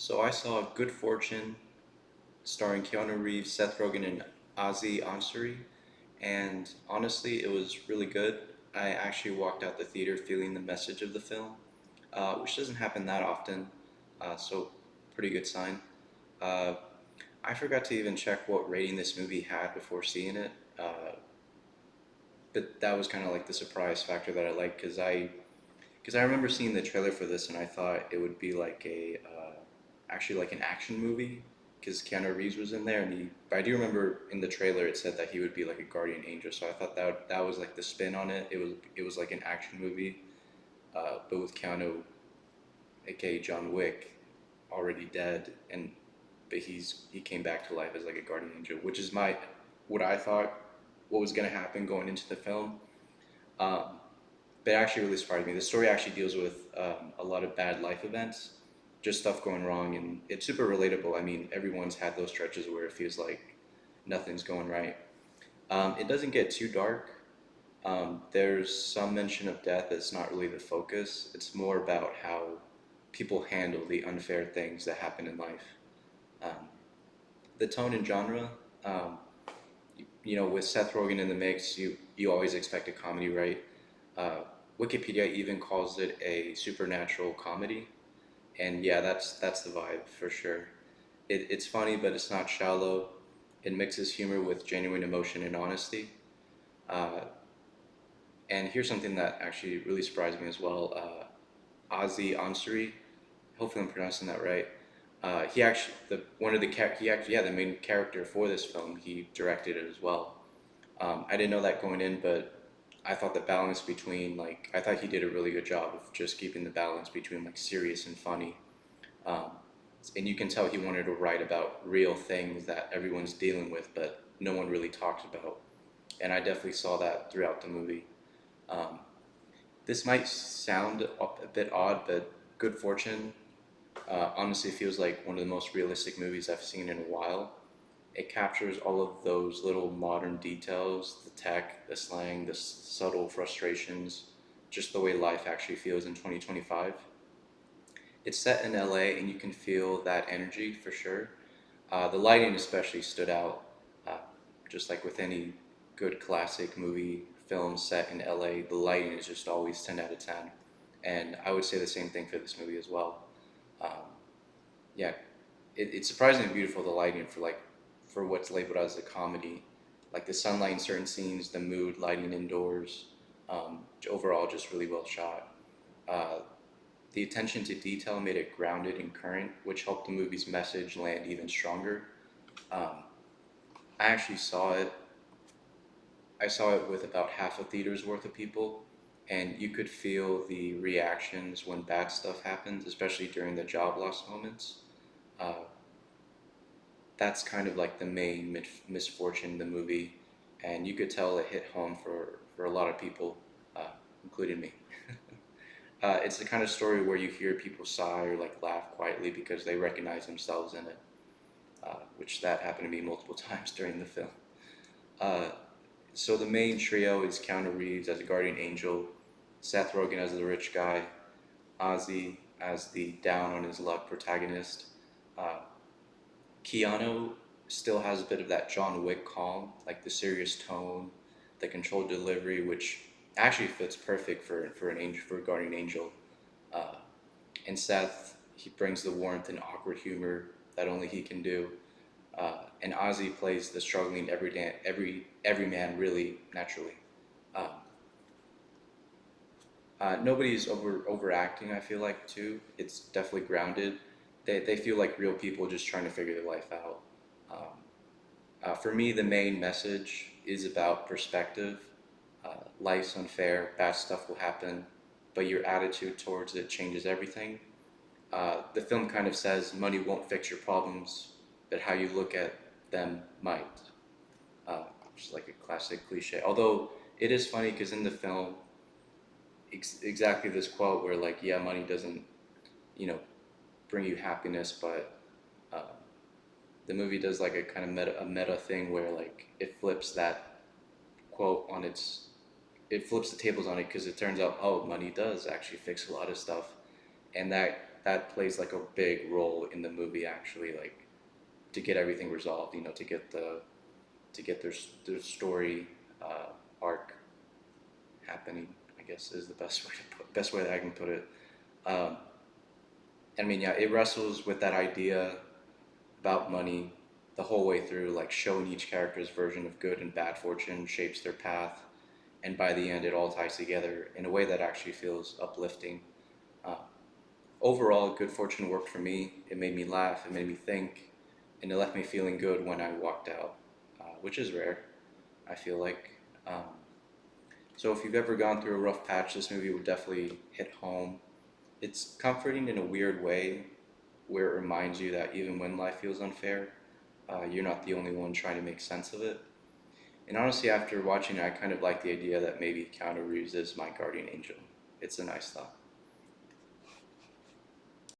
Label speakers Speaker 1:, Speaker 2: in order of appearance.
Speaker 1: So I saw Good Fortune starring Keanu Reeves, Seth Rogen, and Aziz Ansari, and honestly, it was really good. I actually walked out the theater feeling the message of the film, which doesn't happen that often, so pretty good sign. Uh, I forgot to even check what rating this movie had before seeing it, but that was kind of like the surprise factor that I liked because I remember seeing the trailer for this and I thought it would be like actually like an action movie because Keanu Reeves was in there but I do remember in the trailer it said that he would be like a guardian angel, so I thought that was like the spin on it. It was like an action movie, but with Keanu, aka John Wick, already dead, and but he came back to life as like a guardian angel, which is what I thought what was gonna happen going into the film. Um, but it actually really surprised me. The story actually deals with a lot of bad life events, just stuff going wrong, and it's super relatable. I mean, everyone's had those stretches where it feels like nothing's going right. It doesn't get too dark. There's some mention of death that's not really the focus. It's more about how people handle the unfair things that happen in life. Um, the tone and genre, um, with Seth Rogen in the mix, you always expect a comedy, right? Uh, Wikipedia even calls it a supernatural comedy, and yeah, that's the vibe for sure. It's funny, but it's not shallow. It mixes humor with genuine emotion and honesty. Uh, and here's something that actually really surprised me as well. Aziz Ansari, hopefully I'm pronouncing that right. He actually the one of the he actually the main character for this film. He directed it as well. I didn't know that going in, but I thought the balance between I thought he did a really good job of just keeping the balance between like serious and funny. Um, and you can tell he wanted to write about real things that everyone's dealing with, but no one really talks about. And I definitely saw that throughout the movie. Um, this might sound a bit odd, but Good Fortune honestly feels like one of the most realistic movies I've seen in a while. It captures all of those little modern details, the tech, the slang, the subtle frustrations, just the way life actually feels in 2025. It's set in LA and you can feel that energy for sure. The lighting especially stood out, uh, just like with any good classic movie film set in LA, the lighting is just always 10 out of 10. And I would say the same thing for this movie as well. Um, yeah, it's surprisingly beautiful, the lighting for what's labeled as a comedy, like the sunlight in certain scenes, the mood lighting indoors, overall just really well shot. uh, the attention to detail made it grounded and current, which helped the movie's message land even stronger. um, I actually saw it with about half a theater's worth of people, and you could feel the reactions when bad stuff happens, especially during the job loss moments. uh, that's kind of like the main misfortune in the movie, and you could tell it hit home for a lot of people, including me. It's the kind of story where you hear people sigh or like laugh quietly because they recognize themselves in it, which that happened to me multiple times during the film. Uh, so the main trio is Keanu Reeves as a guardian angel, Seth Rogen as the rich guy, Ozzy as the down on his luck protagonist. Uh, Keanu still has a bit of that John Wick calm, like the serious tone, the controlled delivery, which actually fits perfect for an angel, for a guardian angel. Uh, and Seth, he brings the warmth and awkward humor that only he can do. And Ozzy plays the struggling every man really naturally. Um, nobody's overacting. I feel like too. It's definitely grounded. They feel like real people just trying to figure their life out. Um, for me, the main message is about perspective. Life's unfair, bad stuff will happen, but your attitude towards it changes everything. The film kind of says money won't fix your problems, but how you look at them might. Which is like a classic cliche. Although it is funny because in the film, exactly this quote where like, yeah, money doesn't, you know, bring you happiness, but uh, the movie does like a kind of a meta thing where like it flips that quote on it flips the tables on it because it turns out, oh, money does actually fix a lot of stuff, and that that plays like a big role in the movie actually, like to get everything resolved, to get their story arc happening, I guess is the best way that I can put it. Um, I mean, yeah, it wrestles with that idea about money the whole way through, like showing each character's version of good and bad fortune shapes their path, and by the end, it all ties together in a way that actually feels uplifting. Uh, Overall, Good Fortune worked for me. It made me laugh, it made me think, and it left me feeling good when I walked out, which is rare, I feel like. Um, so if you've ever gone through a rough patch, this movie would definitely hit home. It's comforting in a weird way, where it reminds you that even when life feels unfair, you're not the only one trying to make sense of it. And honestly, after watching it, I kind of like the idea that maybe Keanu Reeves is my guardian angel. It's a nice thought.